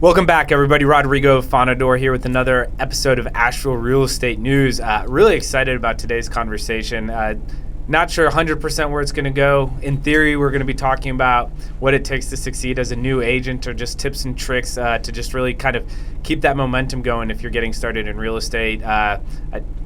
Welcome back, everybody. Rodrigo Fonador here with another episode of Asheville Real Estate News. Really excited about today's conversation. Not sure 100% where it's going to go. In theory, we're going to be talking about what it takes to succeed as a new agent, or just tips and tricks to just really kind of keep that momentum going if you're getting started in real estate.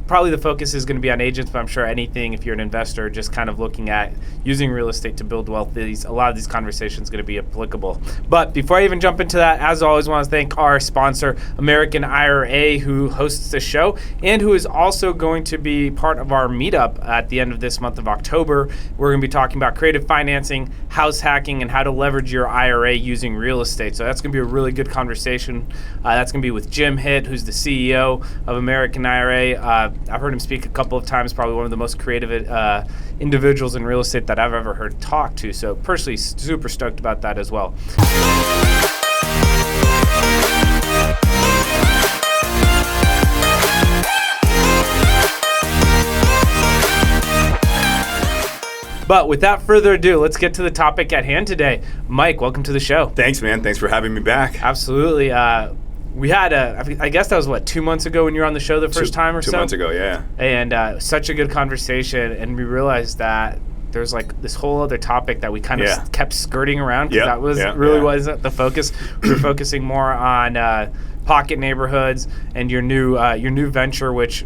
Probably the focus is going to be on agents, but I'm sure anything, if you're an investor, just kind of looking at using real estate to build wealth, a lot of these conversations are going to be applicable. But before I even jump into that, as always, I want to thank our sponsor, American IRA, who hosts the show and who is also going to be part of our meetup at the end of this month of October. We're going to be talking about creative financing, house hacking, and how to leverage your IRA using real estate. So that's going to be a really good conversation. That's going to be with Jim Hitt, who's the CEO of American IRA. I've heard him speak a couple of times, probably one of the most creative individuals in real estate that I've ever heard talk to. So personally, super stoked about that as well. But without further ado, let's get to the topic at hand today. Mike, welcome to the show. Thanks, man. Thanks for having me back. Absolutely. We had I guess that was 2 months ago when you were on the show the first time or so? 2 months ago, yeah. And such a good conversation. And we realized that there's this whole other topic that we kind of kept skirting around, because that was wasn't the focus. We were focusing more on pocket neighborhoods and your new venture, which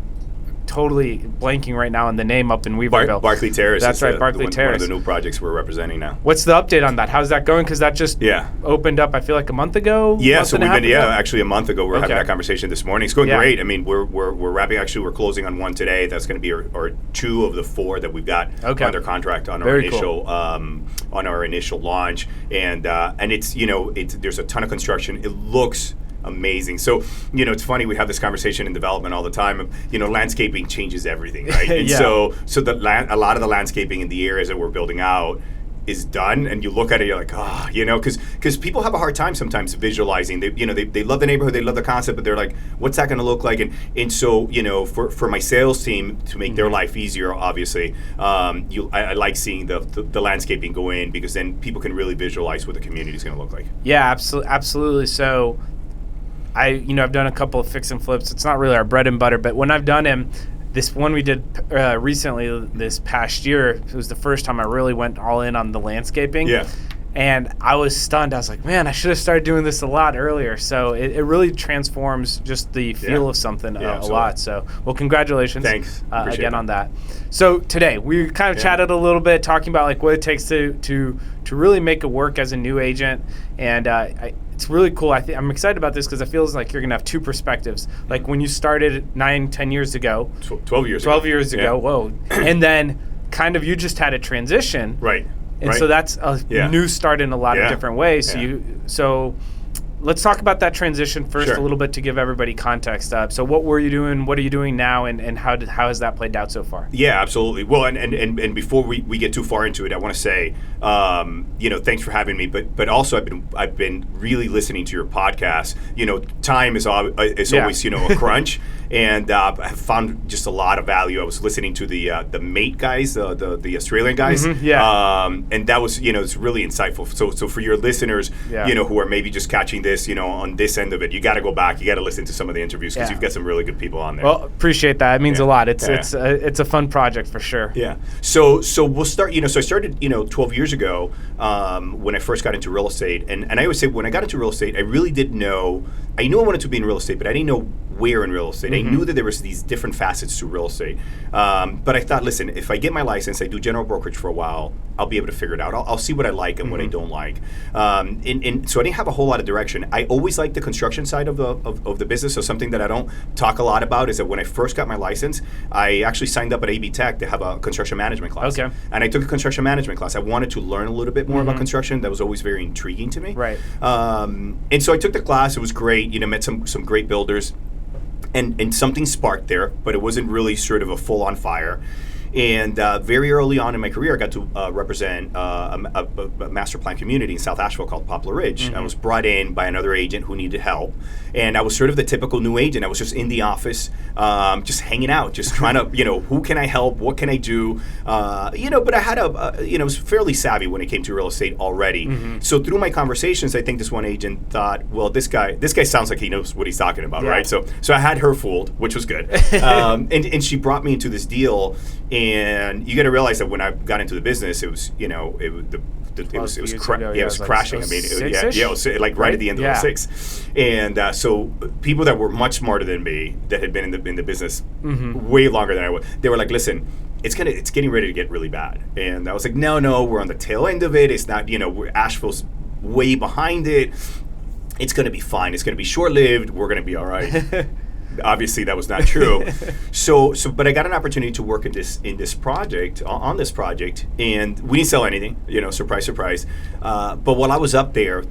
totally blanking right now on the name up in Weaverville. Barclay Terrace. That's right, Barclay Terrace. One of the new projects we're representing now. What's the update on that? How's that going? Because that just opened up, I feel like a month ago? Yeah, so we've been, actually a month ago. We're having that conversation this morning. It's going great. I mean, we're wrapping, actually, we're closing on one today. That's going to be our two of the four that we've got under contract on our initial launch. And it's, there's a ton of construction. It looks amazing. So, it's funny, we have this conversation in development all the time. Landscaping changes everything, right? And so a lot of the landscaping in the areas that we're building out is done, and you look at it, you're like, because people have a hard time sometimes visualizing. They love the neighborhood, they love the concept, but they're like, what's that going to look like? And so, for my sales team to make their life easier, obviously, I like seeing the landscaping go in, because then people can really visualize what the community is going to look like. Yeah, absolutely. So I've done a couple of fix and flips. It's not really our bread and butter, but when I've done them, this one we did recently this past year, it was the first time I really went all in on the landscaping. Yeah. And I was stunned. I was like, man, I should have started doing this a lot earlier. So it really transforms just the feel of something a lot. So, well, congratulations. Thanks. Again on that. So today we kind of chatted a little bit, talking about what it takes to really make it work as a new agent. And it's really cool. I'm excited about this because it feels like you're going to have two perspectives. Like when you started 9-10 years ago. 12 years ago. Whoa. And then kind of you just had a transition. Right. And so that's a new start in a lot of different ways. So let's talk about that transition first a little bit to give everybody context. So what were you doing? What are you doing now? And how has that played out so far? Yeah, absolutely. Well, and before we get too far into it, I want to say, thanks for having me. But also I've been really listening to your podcast. Time is always a crunch. And I have found just a lot of value. I was listening to the Mate guys, the Australian guys, and that was it's really insightful. So for your listeners, who are maybe just catching this, on this end of it, you got to go back. You got to listen to some of the interviews, because you've got some really good people on there. Well, appreciate that. It means a lot. It's a fun project for sure. Yeah. So we'll start. So I started 12 years ago when I first got into real estate, and I always say when I got into real estate, I really didn't know. I knew I wanted to be in real estate, but I didn't know where in real estate. I knew that there was these different facets to real estate. But I thought, listen, if I get my license, I do general brokerage for a while, I'll be able to figure it out. I'll see what I like and what I don't like. And so I didn't have a whole lot of direction. I always liked the construction side of the business. So something that I don't talk a lot about is that when I first got my license, I actually signed up at AB Tech to have a construction management class. Okay. And I took a construction management class. I wanted to learn a little bit more about construction. That was always very intriguing to me. Right. And so I took the class. It was great. Met some great builders. And something sparked there, but it wasn't really sort of a full-on fire. And very early on in my career, I got to represent a master plan community in South Asheville called Poplar Ridge. I was brought in by another agent who needed help. And I was sort of the typical new agent. I was just in the office, just hanging out, just trying to, who can I help? What can I do? But I had was fairly savvy when it came to real estate already. So through my conversations, I think this one agent thought, well, this guy sounds like he knows what he's talking about, right? So I had her fooled, which was good. And she brought me into this deal. And you got to realize that when I got into the business, it was, it was crashing. I mean, it was like right at the end of 06. And so people that were much smarter than me, that had been in the business way longer than I was, they were like, listen, it's getting ready to get really bad. And I was like, no, we're on the tail end of it. It's not, Asheville's way behind it. It's going to be fine. It's going to be short-lived. We're going to be all right. Obviously, that was not true. But I got an opportunity to work on this project, and we didn't sell anything. Surprise, surprise. But while I was up there,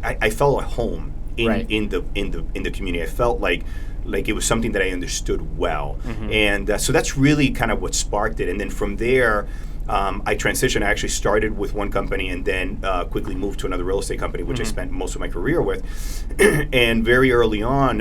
I felt at home in the community. I felt like it was something that I understood well, and so that's really kind of what sparked it. And then from there, I transitioned. I actually started with one company and then quickly moved to another real estate company, which I spent most of my career with. And very early on,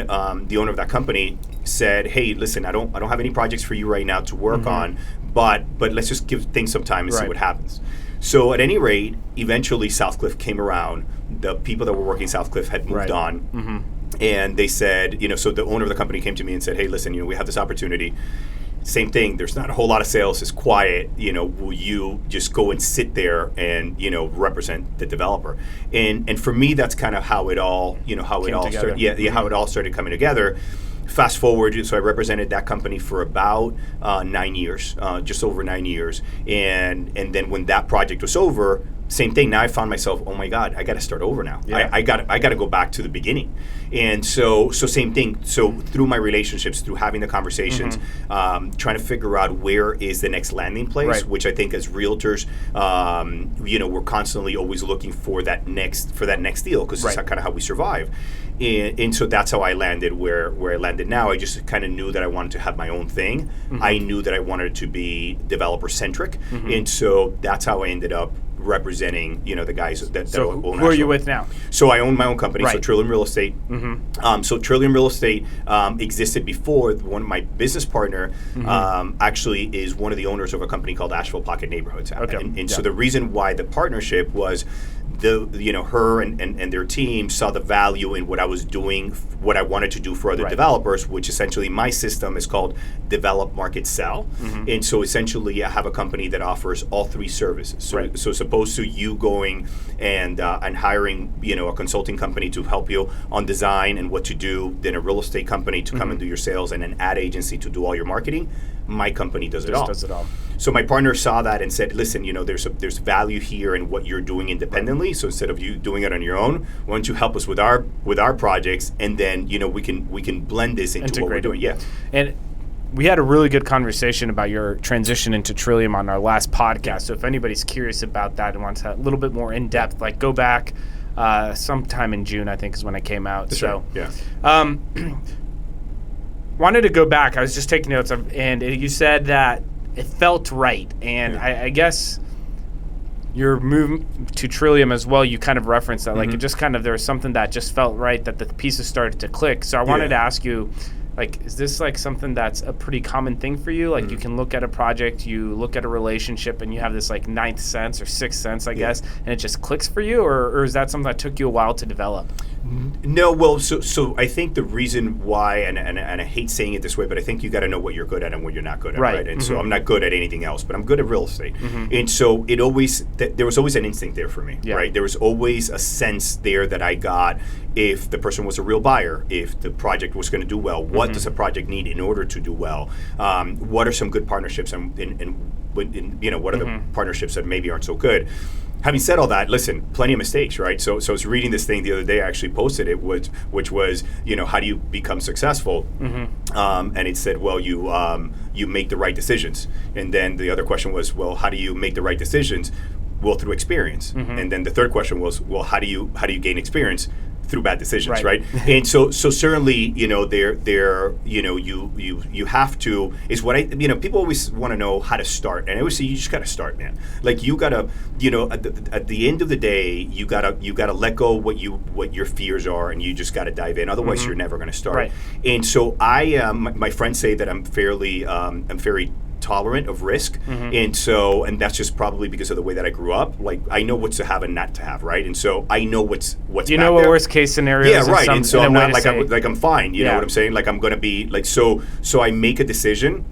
the owner of that company said, "Hey, listen, I don't have any projects for you right now to work on, but let's just give things some time and see what happens." So at any rate, eventually Southcliff came around. The people that were working Southcliff had moved on, and they said, so the owner of the company came to me and said, "Hey, listen, we have this opportunity." Same thing. There's not a whole lot of sales. It's quiet. Will you just go and sit there and represent the developer? And for me, that's kind of how it all started. How it all started coming together. Fast forward, so I represented that company for about 9 years, just over 9 years, and then when that project was over, same thing. Now I found myself, oh my God, I got to start over now. I got to go back to the beginning. And so same thing. So through my relationships, through having the conversations, trying to figure out where is the next landing place, which I think as realtors, we're constantly always looking for that next deal, because that's kind of how we survive. And so that's how I landed where I landed now. I just kind of knew that I wanted to have my own thing. I knew that I wanted it to be developer centric, and so that's how I ended up representing the guys that so own. Who are you with now? So I own my own company, so Trillium Real Estate. So Trillium Real Estate existed before. One of my business partner actually is one of the owners of a company called Asheville Pocket Neighborhoods. And so the reason why the partnership was her and their team saw the value in what I was doing, what I wanted to do for other developers, which essentially my system is called Develop, Market, Sell. And so essentially I have a company that offers all three services. So as opposed to you going and hiring a consulting company to help you on design and what to do, then a real estate company to come and do your sales, and an ad agency to do all your marketing, my company does it all. So my partner saw that and said, listen, there's value here in what you're doing independently. So instead of you doing it on your own, why don't you help us with our projects, and then we can blend this into what we're doing. Yeah. And we had a really good conversation about your transition into Trillium on our last podcast. So if anybody's curious about that and wants a little bit more in depth, go back sometime in June, I think is when I came out. That's right. Wanted to go back. I was just taking notes and you said that it felt right, and I guess your move to Trillium as well, you kind of referenced that. It just kind of, there was something that just felt right, that the pieces started to click. So I wanted to ask you, is this something that's a pretty common thing for you? You can look at a project, you look at a relationship, and you have this ninth sense or sixth sense, I guess, and it just clicks for you, or is that something that took you a while to develop? No, well, so I think the reason why, and I hate saying it this way, but I think you got to know what you're good at and what you're not good at, right? And so I'm not good at anything else, but I'm good at real estate. And so there was always an instinct there for me, right? There was always a sense there that I got if the person was a real buyer, if the project was going to do well, what does a project need in order to do well? What are some good partnerships, and what are the partnerships that maybe aren't so good? Having said all that, listen, plenty of mistakes, right? So I was reading this thing the other day. I actually posted it, which was, how do you become successful? And it said, well, you make the right decisions. And then the other question was, well, how do you make the right decisions? Well, through experience. And then the third question was, well, how do you gain experience? through bad decisions, right? And so certainly, you know, you have to, is what people always want to know how to start, and I always say you just got to start, man. Like you gotta, you know, at the end of the day, you gotta let go what your fears are, and you just gotta dive in. Otherwise, you're never going to start. Right. And so my friends say that I'm very tolerant of risk, and that's just probably because of the way that I grew up. Like I know what's to have and not to have, right? And so I know what's you know what there. Worst case scenario. Yeah, right. And so I'm not like I'm fine. You know what I'm saying? Like I'm gonna be like so I make a decision.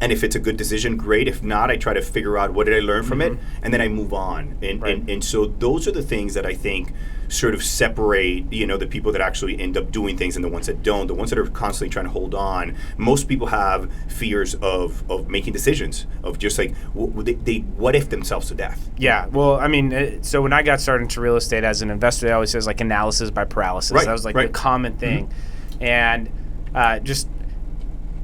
And if it's a good decision, great. If not, I try to figure out what did I learn from it, and then I move on. And so those are the things that I think sort of separate, you know, the people that actually end up doing things and the ones that don't. The ones that are constantly trying to hold on. Most people have fears of making decisions, of just like they what if themselves to death. Yeah. Well, I mean, so when I got started into real estate as an investor, they always says like analysis by paralysis. That was like the common thing, and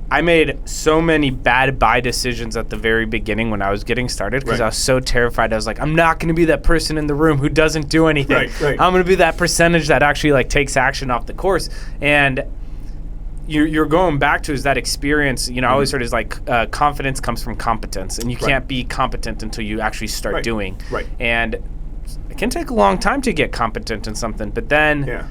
I made so many bad buy decisions at the very beginning when I was getting started because I was so terrified. I was like, I'm not going to be that person in the room who doesn't do anything. I'm going to be that percentage that actually like takes action off the course. And you're going back to is that experience. You know, I always heard is like confidence comes from competence, and you can't be competent until you actually start doing. And it can take a long time to get competent in something, but then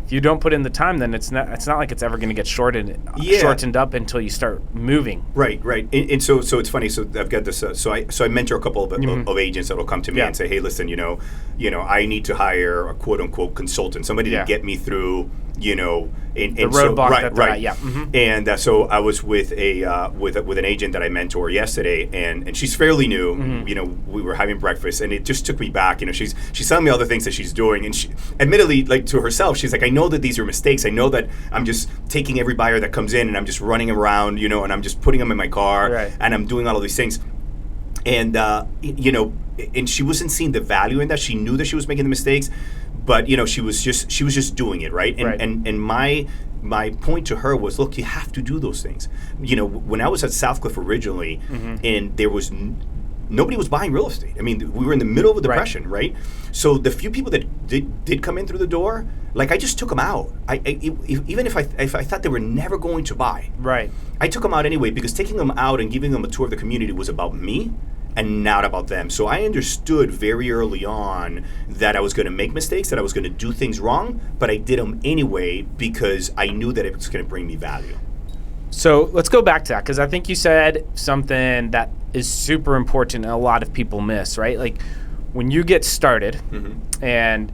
if you don't put in the time, then it's not like it's ever going to get shortened up until you start moving. Right. And so it's funny. So I've got this. So I mentor a couple of agents that will come to me and say, hey, listen, you know, I need to hire a quote unquote consultant, somebody to get me through, you know, and the roadblock. And so I was with with an agent that I mentor yesterday, and she's fairly new. You know, we were having breakfast, and it just took me back. You know, she's telling me all the things that she's doing, and she, admittedly, like to herself, she's like, I know that these are mistakes. I know that I'm just taking every buyer that comes in, and I'm just running around, you know, and I'm just putting them in my car, and I'm doing all of these things. And you know, and she wasn't seeing the value in that. She knew that she was making the mistakes, but you know, she was just doing it, right? And my point to her was, look, you have to do those things. You know, when I was at Southcliffe originally, and there was nobody was buying real estate. I mean, we were in the middle of a depression, right? So the few people that did come in through the door, like I just took them out. Even if I thought they were never going to buy, I took them out anyway, because taking them out and giving them a tour of the community was about me and not about them. So I understood very early on that I was going to make mistakes, that I was going to do things wrong, but I did them anyway because I knew that it was going to bring me value. So let's go back to that, because I think you said something that is super important and a lot of people miss, right? Like when you get started, and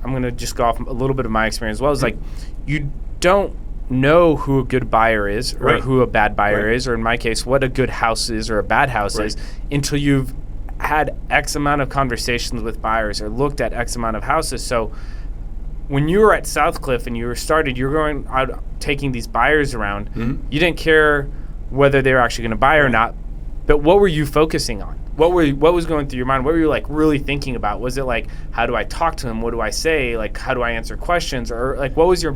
I'm going to just go off a little bit of my experience as well, is like you don't know who a good buyer is or who a bad buyer is, or in my case, what a good house is or a bad house is, until you've had X amount of conversations with buyers or looked at X amount of houses. So when you were at Southcliffe and you were started, you're going out taking these buyers around. You didn't care whether they were actually going to buy or not, but what were you focusing on? What was going through your mind? What were you like really thinking about? Was it like, how do I talk to him? What do I say? Like, how do I answer questions? Or like, what was your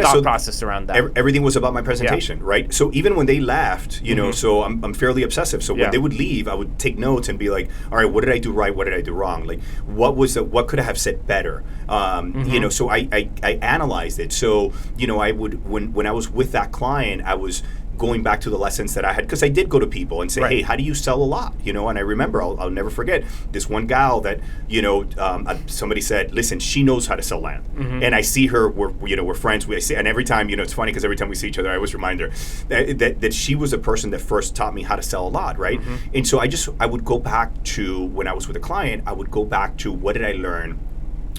thought process around that? Everything was about my presentation, right? So even when they left, you know, so I'm fairly obsessive. So when they would leave, I would take notes and be like, all right, what did I do right? What did I do wrong? Like, what could I have said better? You know, so I analyzed it. So, you know, I would, when I was with that client, I was going back to the lessons that I had, because I did go to people and say, hey, how do you sell a lot? You know, and I remember, I'll never forget this one gal that, you know, somebody said, listen, she knows how to sell land. And I see her, we're friends. And every time, you know, it's funny because every time we see each other, I always remind her that she was a person that first taught me how to sell a lot, right? And so I would go back to, when I was with a client, I would go back to, what did I learn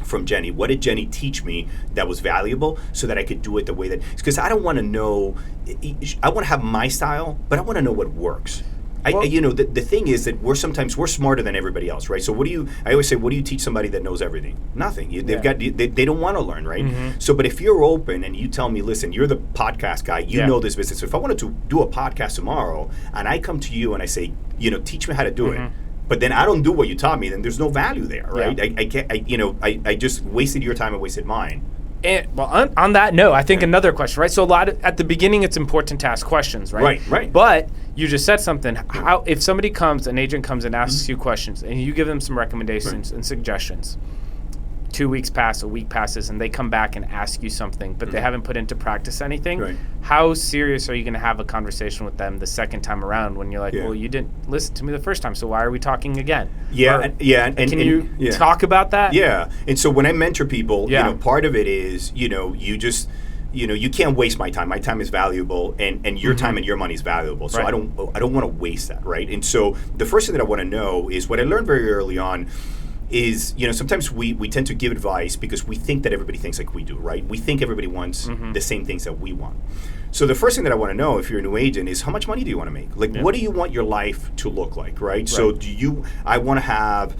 from Jenny? What did Jenny teach me that was valuable, so that I could do it the way that, because I don't want to know, I want to have my style, but I want to know what works. You know, the thing is that we're smarter than everybody else, right? So I always say, what do you teach somebody that knows everything? Nothing. They don't want to learn, right? So, but if you're open and you tell me, listen, you're the podcast guy, you know this business. So if I wanted to do a podcast tomorrow and I come to you and I say, you know, teach me how to do it, but then I don't do what you taught me, then there's no value there, right? I just wasted your time and wasted mine. And well, on that note, I think another question, right? So at the beginning, it's important to ask questions, right? Right. But you just said something. How, if an agent comes and asks you questions, and you give them some recommendations and suggestions, 2 weeks pass, a week passes, and they come back and ask you something, but they haven't put into practice anything. Right. How serious are you going to have a conversation with them the second time around when you're like, well, you didn't listen to me the first time, so why are we talking again? Yeah, and can you talk about that? Yeah, and so when I mentor people, part of it is, you can't waste my time. My time is valuable, and your time and your money is valuable. So I don't want to waste that, right? And so the first thing that I want to know is what I learned very early on is, sometimes we tend to give advice because we think that everybody thinks like we do, right? We think everybody wants the same things that we want. So the first thing that I want to know if you're a new agent is how much money do you want to make? Like, what do you want your life to look like, right? So I want to have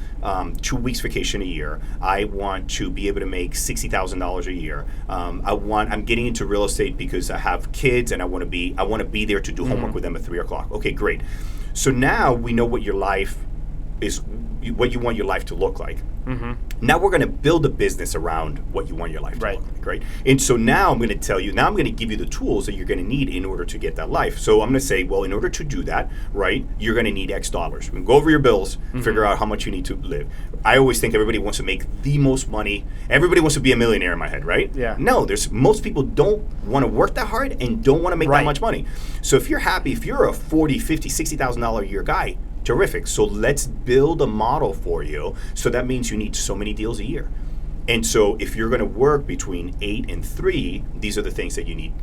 2 weeks vacation a year. I want to be able to make $60,000 a year. I'm getting into real estate because I have kids and I want to be there to do homework with them at 3 o'clock. Okay, great. So now we know what your life is, what you want your life to look like. Now we're going to build a business around what you want your life to look like, right? And so now I'm going to tell you, now I'm going to give you the tools that you're going to need in order to get that life. So I'm going to say, well, in order to do that, right, you're going to need X dollars. We can go over your bills, figure out how much you need to live. I always think everybody wants to make the most money. Everybody wants to be a millionaire in my head, right? Yeah. No, most people don't want to work that hard and don't want to make that much money. So if you're happy, if you're a $40,000, $50,000, $60,000 a year guy, terrific. So let's build a model for you. So that means you need so many deals a year. And so if you're going to work between 8 and 3, these are the things that you need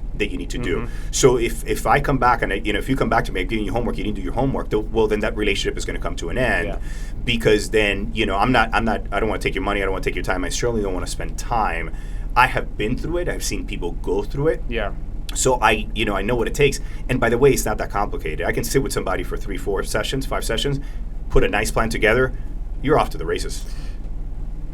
to do. So if I come back and if you come back to me, I'm giving you homework, you didn't do your homework, well then that relationship is going to come to an end because then I don't want to take your money, I don't want to take your time, I certainly don't want to spend time. I have been through it. I've seen people go through it. Yeah. So I know what it takes. And by the way, it's not that complicated. I can sit with somebody for 3, 4 sessions, 5 sessions, put a nice plan together. You're off to the races.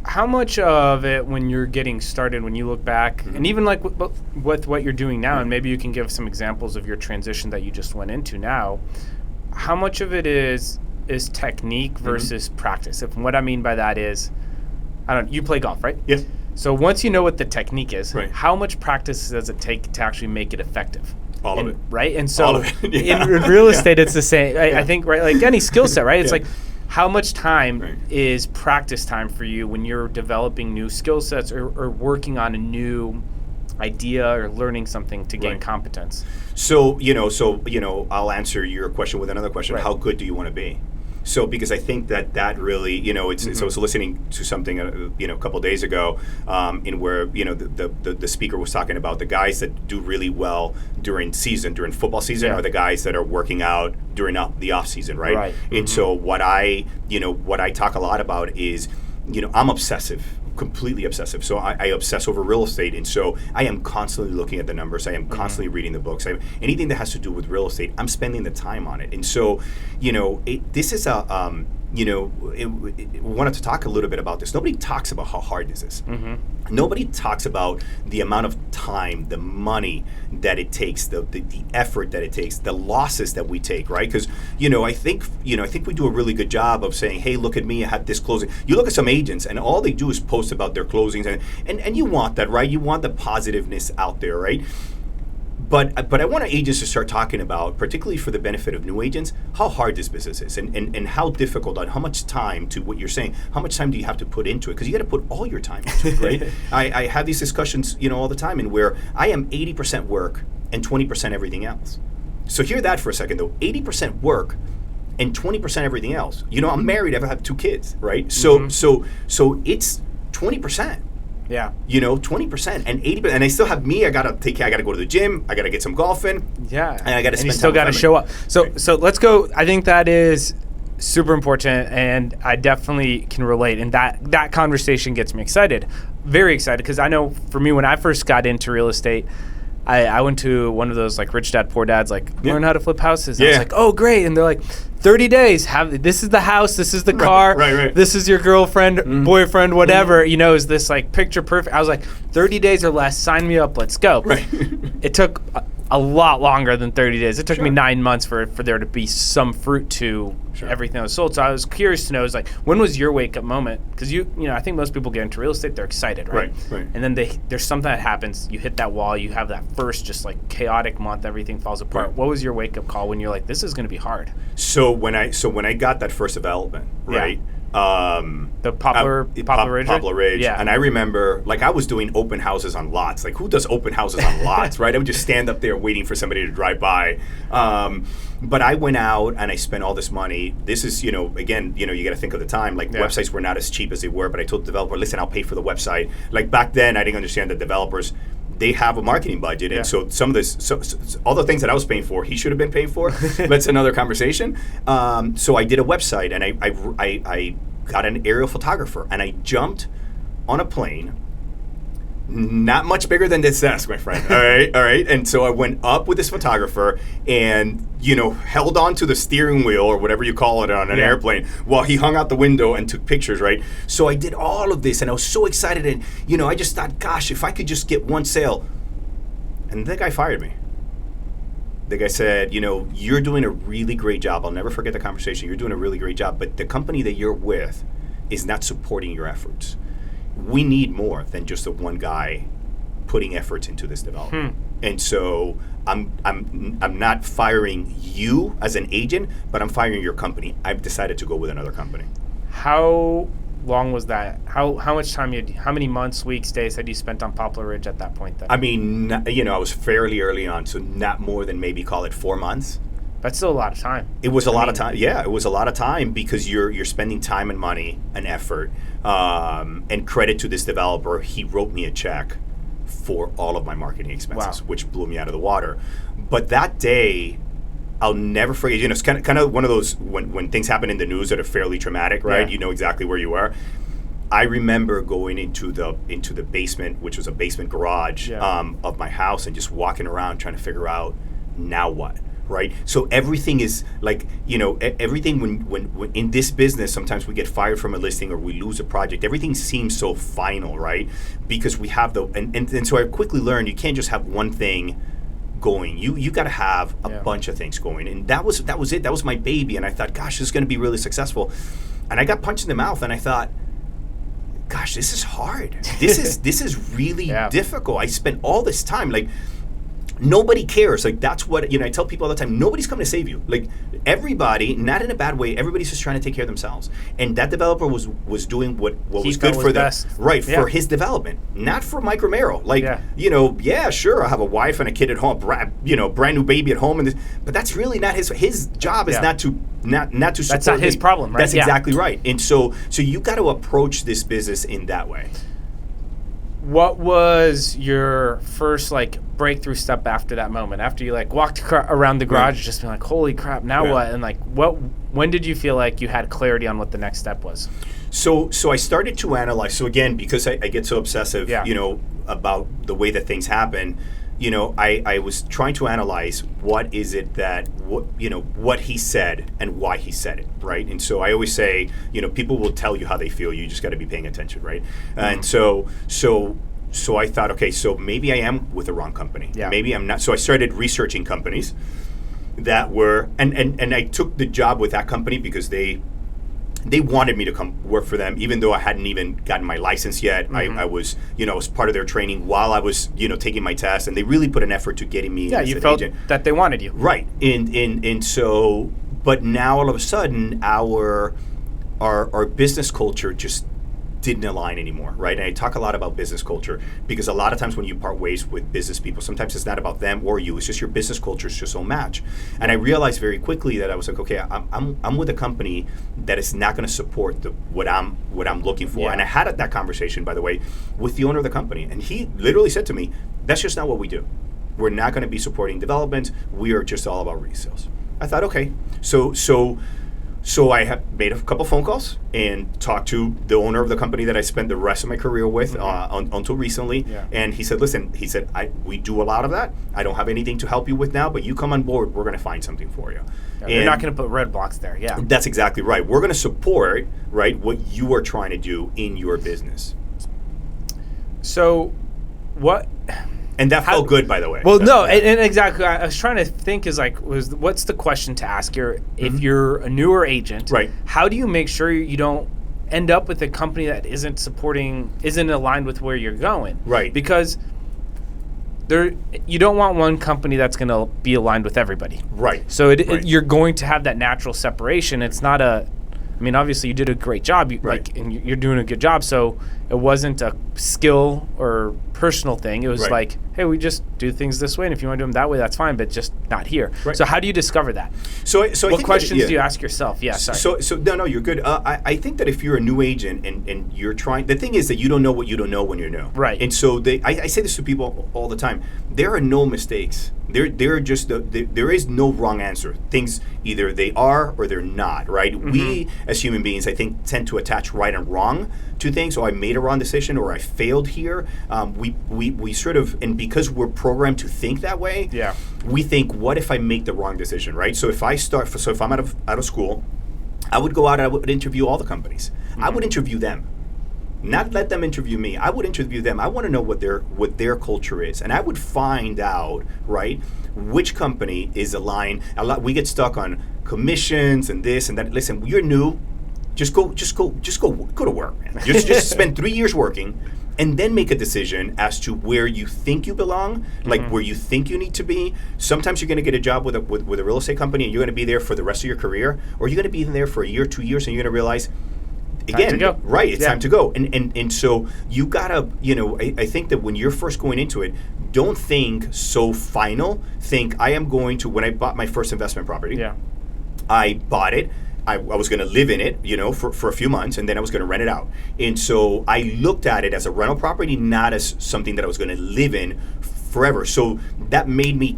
How much of it, when you're getting started, when you look back, and even like with what you're doing now, and maybe you can give some examples of your transition that you just went into now, how much of it is technique versus practice? If what I mean by that is, you play golf, right? Yes. So once you know what the technique is, how much practice does it take to actually make it effective? All of it. Right? And so in real estate, it's the same. I think, right, like any skill set, right? It's like, how much time is practice time for you when you're developing new skill sets or working on a new idea or learning something to gain competence? So, I'll answer your question with another question. How good do you want to be? So, because I think that really, so I was listening to something, a couple of days ago, in where, the speaker was talking about the guys that do really well during football season are the guys that are working out during the off season, right? And so what I talk a lot about is, I'm obsessive. Completely obsessive. So I obsess over real estate, and so I am constantly looking at the numbers. I am constantly reading the books. Anything that has to do with real estate, I'm spending the time on it. And so, this is a, we wanted to talk a little bit about this. Nobody talks about how hard this is. Nobody talks about the amount of time, the money that it takes, the effort that it takes, the losses that we take, right? Because I think we do a really good job of saying, hey, look at me, I had this closing. You look at some agents, and all they do is post about their closings, and you want that, right? You want the positiveness out there, right? But I want agents to start talking about, particularly for the benefit of new agents, how hard this business is and how difficult and how much time, to what you're saying, how much time do you have to put into it? Because you got to put all your time into it, right? I have these discussions, all the time, and where I am 80% work and 20% everything else. So hear that for a second, though. 80% work and 20% everything else. I'm married. I have 2 kids, right? So it's 20%. Yeah. 20% and 80%. And I still have me. I got to go to the gym. I got to get some golf in. Yeah. And I got to spend time. And you still got to show up. So let's go. I think that is super important, and I definitely can relate. And that conversation gets me excited. Very excited, because I know for me, when I first got into real estate, I went to one of those like Rich Dad Poor Dads, learn how to flip houses. I was like, oh, great. And they're like, 30 days, this is the house, this is the car, this is your girlfriend, boyfriend, whatever, is this like picture perfect. I was like, 30 days or less, sign me up, let's go. It took a lot longer than 30 days. It took me 9 months for there to be some fruit to everything that was sold. So I was curious to know, when was your wake up moment? Because I think most people get into real estate, they're excited, right? And then there's something that happens, you hit that wall, you have that first just like chaotic month, everything falls apart. What was your wake up call when you're like, this is going to be hard? So when I got that first development, right? The Poplar Ridge? Poplar Ridge. Yeah. And I remember, like, I was doing open houses on lots. Like, who does open houses on lots, right? I would just stand up there waiting for somebody to drive by. But I went out and I spent all this money. This is, again, you got to think of the time. Like, websites were not as cheap as they were, but I told the developer, listen, I'll pay for the website. Like, back then, I didn't understand that developers, they have a marketing budget. And so some of this, all the things that I was paying for, he should have been paying for. That's another conversation. So I did a website, and I got an aerial photographer, and I jumped on a plane, not much bigger than this desk, my friend. All right. And so I went up with this photographer and, held on to the steering wheel or whatever you call it on an airplane while he hung out the window and took pictures, right? So I did all of this, and I was so excited, and, I just thought, gosh, if I could just get one sale. And the guy fired me. The guy said, you're doing a really great job. I'll never forget the conversation. You're doing a really great job, but the company that you're with is not supporting your efforts. We need more than just the one guy putting efforts into this development. And so I'm not firing you as an agent, but I'm firing your company. I've decided to go with another company. How long was that? How much time how many months, weeks, days had you spent on Poplar Ridge at that point then? I mean, I was fairly early on, so not more than maybe call it 4 months. That's still a lot of time. It was a lot of time. Yeah, it was a lot of time because you're spending time and money and effort. And credit to this developer, he wrote me a check for all of my marketing expenses, which blew me out of the water. But that day, I'll never forget. It's kind of one of those when things happen in the news that are fairly traumatic, right? You know exactly where you are. I remember going into the basement, which was a basement garage of my house, and just walking around trying to figure out now what. Right, so everything is like everything. When in this business, sometimes we get fired from a listing or we lose a project. Everything seems so final, right? Because we have and so I quickly learned you can't just have one thing going. You got to have a bunch of things going, and that was it. That was my baby, and I thought, gosh, this is going to be really successful. And I got punched in the mouth, and I thought, gosh, this is hard. This is really difficult. I spent all this time like. Nobody cares. Like, that's what, I tell people all the time, nobody's coming to save you. Like, everybody, not in a bad way, everybody's just trying to take care of themselves. And that developer was doing what was good for them. Right, for his development, not for Mike Romero. Like, sure, I have a wife and a kid at home, brand new baby at home, but that's really not his job is not to support. That's not his problem, right? That's exactly right. And so you got to approach this business in that way. What was your first breakthrough step after that moment? After you walked around the garage, just being like, "Holy crap! Now what?" And when did you feel like you had clarity on what the next step was? So I started to analyze. So again, because I get so obsessive, about the way that things happen. I was trying to analyze what is it that what he said and why he said it, right? And so I always say, people will tell you how they feel. You just got to be paying attention, right? Mm-hmm. And so I thought, okay, so maybe I am with the wrong company. Yeah. Maybe I'm not. So I started researching companies that were, and I took the job with that company because they wanted me to come work for them, even though I hadn't even gotten my license yet. Mm-hmm. I was, was part of their training while I was, taking my test, and they really put an effort to getting me as an agent. Yeah, you felt that they wanted you. Right. And so, but now all of a sudden, our business culture just didn't align anymore, right? And I talk a lot about business culture because a lot of times when you part ways with business people, sometimes it's not about them or you, it's just your business cultures just don't match. And I realized very quickly that I was like, okay, I'm with a company that is not going to support what I'm looking for. Yeah. And I had that conversation, by the way, with the owner of the company, and he literally said to me, that's just not what we do. We're not going to be supporting development. We are just all about resales. I thought, okay, so I have made a couple phone calls and talked to the owner of the company that I spent the rest of my career with until recently. Yeah. And he said, listen, we do a lot of that. I don't have anything to help you with now, but you come on board, we're going to find something for you. Yeah, you're not going to put red blocks there. Yeah. That's exactly right. We're going to support, right, what you are trying to do in your business. So what... And that felt good, by the way. Well, no, and exactly. I was trying to think what's the question to ask if you're a newer agent, right? How do you make sure you don't end up with a company that isn't aligned with where you're going? Right. Because you don't want one company that's going to be aligned with everybody. Right. So you're going to have that natural separation. It's not I mean, obviously you did a great job, and you're doing a good job. So it wasn't a skill or personal thing. It was like, hey, we just do things this way, and if you want to do them that way, that's fine, but just not here. Right. So how do you discover that? So what questions do you ask yourself? Yeah, sorry. So no, you're good. I think that if you're a new agent and you're trying, the thing is that you don't know what you don't know when you're new. Right. And so I say this to people all the time. There are no mistakes. There is no wrong answer. Things either they are or they're not, right? Mm-hmm. We as human beings, I think, tend to attach right and wrong to things. So I made a wrong decision or I failed here. We sort of, and because we're programmed to think that way, we think, what if I make the wrong decision, right? So if I'm out of school, I would go out and I would interview all the companies. Mm-hmm. I would interview them. Not let them interview me. I would interview them. I want to know what their culture is, and I would find out, right, which company is aligned. We get stuck on commissions and this and that. Listen, you're new. Just go to work, man. Just spend 3 years working, and then make a decision as to where you think you belong, like where you think you need to be. Sometimes you're going to get a job with a real estate company, and you're going to be there for the rest of your career, or you're going to be in there for a year, 2 years, and you're going to realize. Again, it's time to go. And so you gotta, I think that when you're first going into it, don't think so final. Think, I am going to, when I bought my first investment property, I bought it. I was going to live in it, for a few months, and then I was going to rent it out. And so I looked at it as a rental property, not as something that I was going to live in forever. So that made me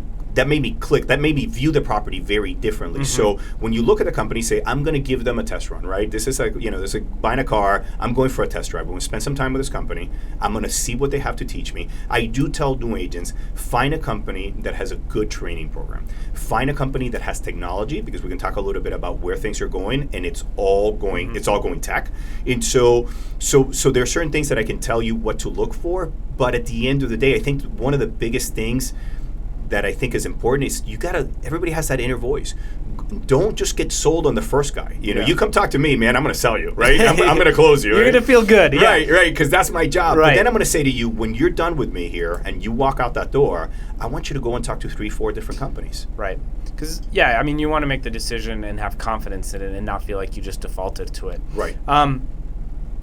click. That made me view the property very differently. Mm-hmm. So when you look at a company, say, I'm going to give them a test run, right? This is like, this is like buying a car. I'm going for a test drive. I'm going to spend some time with this company. I'm going to see what they have to teach me. I do tell new agents, find a company that has a good training program. Find a company that has technology, because we can talk a little bit about where things are going, and it's all going tech. And so there are certain things that I can tell you what to look for. But at the end of the day, I think one of the biggest things that I think is important is everybody has that inner voice. Don't just get sold on the first guy. You come talk to me, man, I'm going to sell you, right? I'm going to close you. You're going to feel good. Yeah. Right, because that's my job. Right. But then I'm going to say to you, when you're done with me here and you walk out that door, I want you to go and talk to 3-4 different companies. Right. Because, you want to make the decision and have confidence in it and not feel like you just defaulted to it. Right.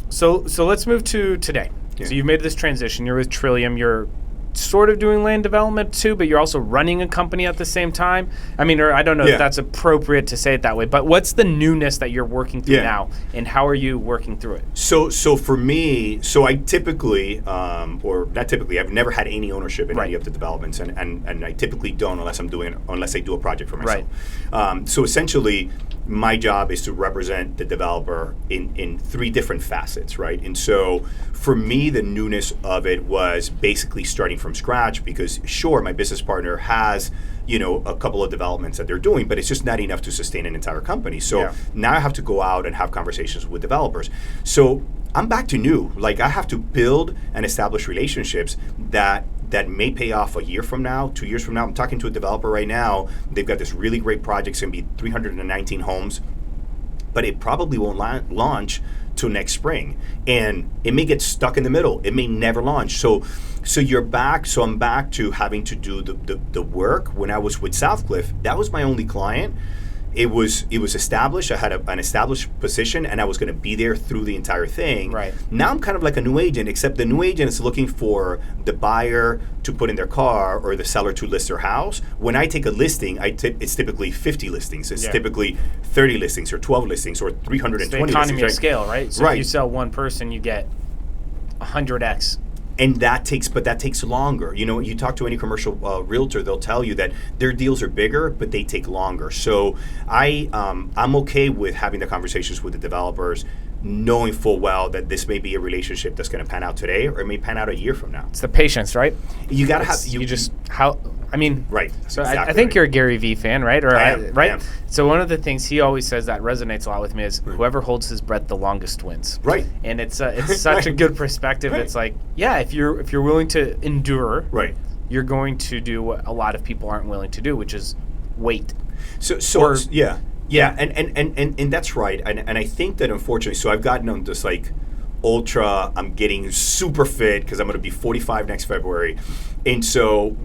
So let's move to today. Yeah. So you've made this transition. You're with Trillium. You're sort of doing land development too, but you're also running a company at the same time. I mean, or I don't know if that's appropriate to say it that way, but what's the newness that you're working through now, and how are you working through it? So for me, I typically, or not typically, I've never had any ownership in any of the developments, and I typically don't unless I do a project for myself. Right. So essentially, my job is to represent the developer in 3 different facets, right? And so for me, the newness of it was basically starting from scratch, because sure, my business partner has a couple of developments that they're doing, but it's just not enough to sustain an entire company. So now I have to go out and have conversations with developers. So I'm back to new. Like, I have to build and establish relationships that may pay off a year from now, 2 years from now. I'm talking to a developer right now. They've got this really great project. It's going to be 319 homes, but it probably won't launch till next spring, and it may get stuck in the middle. It may never launch. So you're back. So I'm back to having to do the work. When I was with Southcliff, that was my only client. It was established. I had an established position, and I was going to be there through the entire thing. Right. Now I'm kind of like a new agent, except the new agent is looking for the buyer to put in their car or the seller to list their house. When I take a listing, it's typically 50 listings. It's typically 30 listings or 12 listings or 320 listings. It's the economy of scale, right? So if you sell one person, you get 100x. And that takes longer. You talk to any commercial realtor, they'll tell you that their deals are bigger, but they take longer. So I'm okay with having the conversations with the developers, knowing full well that this may be a relationship that's going to pan out today, or it may pan out a year from now. It's the patience, right? You got to have. Right. So exactly I think you're a Gary Vee fan, right? Or I am, right? So one of the things he always says that resonates a lot with me is whoever holds his breath the longest wins. Right. And it's such a good perspective. Right. It's like, if you're willing to endure, you're going to do what a lot of people aren't willing to do, which is wait. Yeah, and that's right. And I think that unfortunately, so I've gotten on this like ultra, I'm getting super fit because I'm going to be 45 next February. And so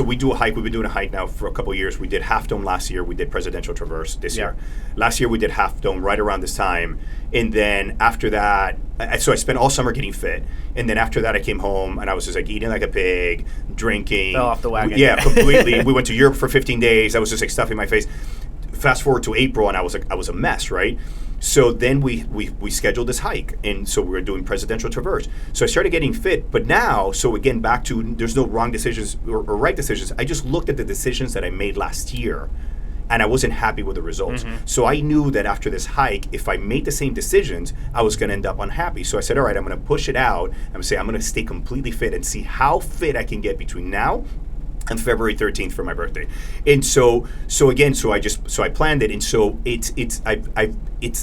we do a hike. We've been doing a hike now for a couple of years. We did Half Dome last year. We did Presidential Traverse this year. Last year we did Half Dome right around this time. And then after that, so I spent all summer getting fit. And then after that, I came home and I was just like eating like a pig, drinking. Fell off the wagon. Yeah, completely. We went to Europe for 15 days. I was just like stuffing my face. Fast forward to April, and I was a mess, right? So then we scheduled this hike, and so we were doing Presidential Traverse. So I started getting fit, but now, so again, back to there's no wrong decisions or right decisions. I just looked at the decisions that I made last year, and I wasn't happy with the results. So I knew that after this hike, if I made the same decisions, I was going to end up unhappy. So I said, all right, I'm going to push it out. I'm going to say I'm going to stay completely fit and see how fit I can get between now and February 13th for my birthday. And so I planned it. And so it's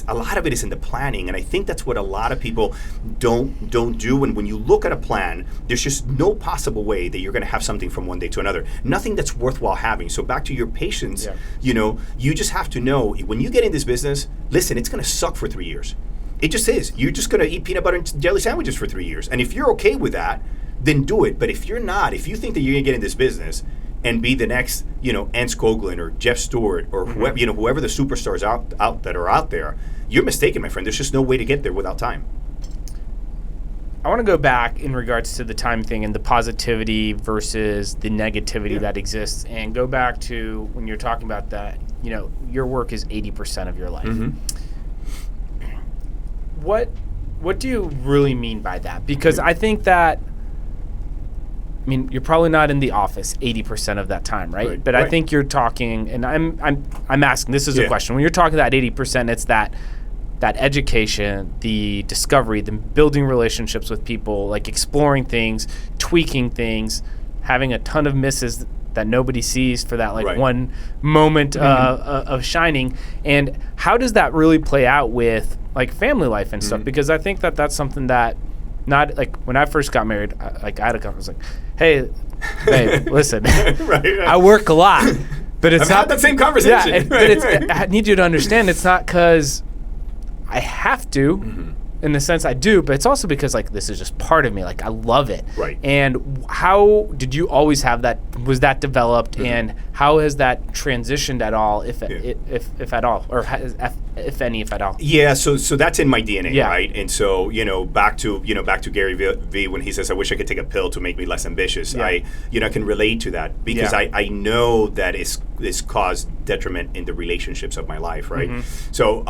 a lot of it is in the planning. And I think that's what a lot of people don't do. And when you look at a plan, there's just no possible way that you're going to have something from one day to another. Nothing that's worthwhile having. So back to your patience, you just have to know when you get in this business, listen, it's going to suck for 3 years. It just is. You're just going to eat peanut butter and jelly sandwiches for 3 years. And if you're okay with that, then do it. But if you're not, if you think that you're going to get in this business and be the next, Ann Skoglund or Jeff Stewart or whoever the superstars out that are out there, you're mistaken, my friend. There's just no way to get there without time. I want to go back in regards to the time thing and the positivity versus the negativity that exists, and go back to when you're talking about that, your work is 80% of your life. What do you really mean by that? Because I think that, you're probably not in the office 80% of that time, right? But I think you're talking, and I'm asking, this is a question. When you're talking that 80%, it's that education, the discovery, the building relationships with people, like exploring things, tweaking things, having a ton of misses that nobody sees for that one moment of shining. And how does that really play out with family life and stuff? Because I think that's something that, not when I first got married, I had a couple. I was like, "Hey, babe, listen, I work a lot, but it's I've not had that same conversation." But I need you to understand, it's not because I have to. In the sense I do, but it's also because this is just part of me. I love it. Right. And how did you always have that? Was that developed, and how has that transitioned at all, if at all, or if any, if at all? Yeah. So that's in my DNA, right? And so back to Gary V when he says, "I wish I could take a pill to make me less ambitious." I can relate to that because I know that it's caused detriment in the relationships of my life, right? So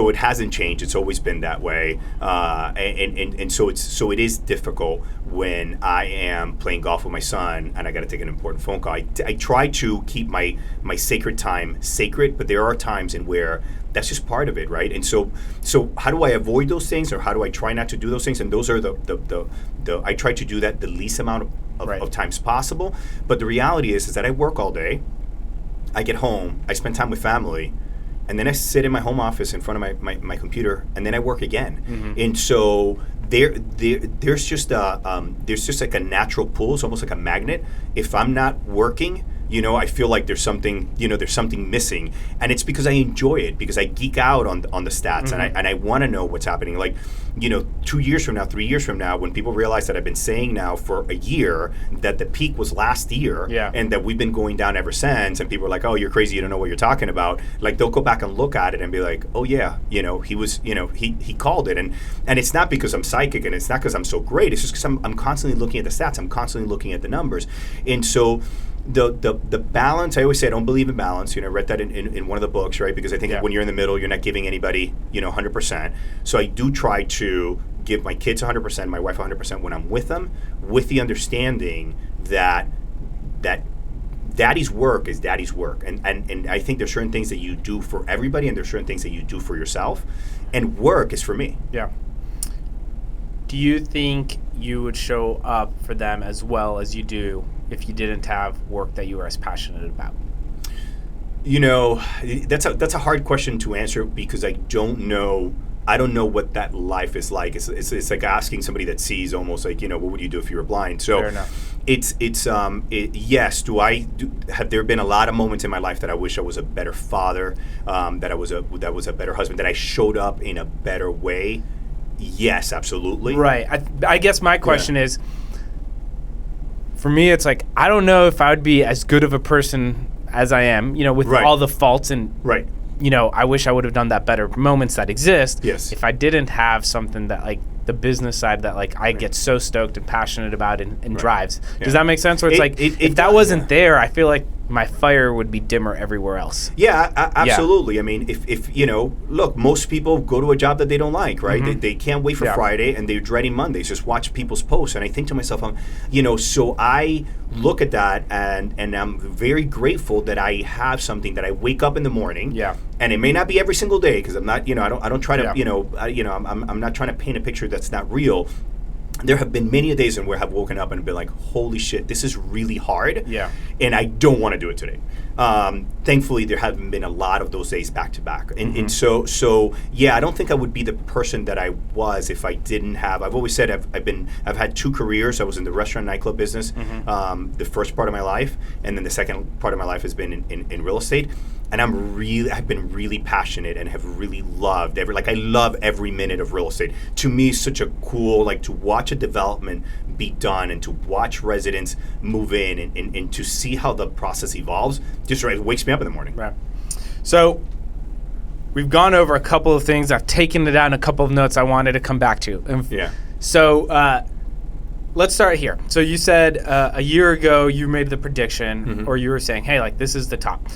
it hasn't changed. It's always been that way, and so it is difficult when I am playing golf with my son and I got to take an important phone call. I try to keep my sacred time sacred, but there are times in where that's just part of it, right? And so how do I avoid those things, or how do I try not to do those things? And those are the I try to do that the least amount of times possible. But the reality is that I work all day. I get home. I spend time with family. And then I sit in my home office in front of my computer, and then I work again. And so there's just like a natural pull. It's almost like a magnet. If I'm not working, I feel like there's something missing, and it's because I enjoy it, because I geek out on the stats, and I want to know what's happening. 2 years from now, 3 years from now, when people realize that I've been saying now for a year that the peak was last year, and that we've been going down ever since, and people are like, "Oh, you're crazy, you don't know what you're talking about." They'll go back and look at it and be like, "Oh yeah, he was, he called it," and it's not because I'm psychic, and it's not because I'm so great. It's just because I'm constantly looking at the stats, I'm constantly looking at the numbers, and so. The balance, I always say I don't believe in balance. I read that in one of the books, right? Because I think when you're in the middle, you're not giving anybody, 100%. So I do try to give my kids 100%, my wife 100% when I'm with them, with the understanding that daddy's work is daddy's work. And I think there's certain things that you do for everybody, and there's certain things that you do for yourself. And work is for me. Yeah. Do you think you would show up for them as well as you do if you didn't have work that you were as passionate about? That's a hard question to answer, because I don't know what that life is like. It's like asking somebody that sees, almost like, what would you do if you were blind? So fair enough. Yes. Have there been a lot of moments in my life that I wish I was a better father, that I was a better husband, that I showed up in a better way? Yes, absolutely. Right. I guess my question is, for me, it's like, I don't know if I would be as good of a person as I am, with all the faults and, I wish I would have done that better moments that exist. Yes. If I didn't have something that, like, the business side that, like, I get so stoked and passionate about and drives. Does that make sense? Where it's if that wasn't there, I feel like my fire would be dimmer everywhere else. Yeah, absolutely. I mean, if look, most people go to a job that they don't like, right? They can't wait for Friday, and they're dreading Mondays. Just watch people's posts, and I think to myself, so I look at that, and I'm very grateful that I have something that I wake up in the morning. Yeah. And it may not be every single day, because I'm not, I don't try to, I'm not trying to paint a picture that's not real. There have been many days where I've woken up and been like, holy shit, this is really hard. Yeah. And I don't want to do it today. Thankfully, there haven't been a lot of those days back to back. And so I don't think I would be the person that I was if I didn't have, I've always said I've had two careers. I was in the restaurant nightclub business, the first part of my life, and then the second part of my life has been in real estate. And I've been really passionate and have really loved I love every minute of real estate. To me, it's such a cool, to watch a development be done and to watch residents move in and to see how the process evolves, just wakes me up in the morning. Right. So we've gone over a couple of things. I've taken down a couple of notes I wanted to come back to. So let's start here. So you said a year ago you made the prediction, or you were saying, hey, this is the top.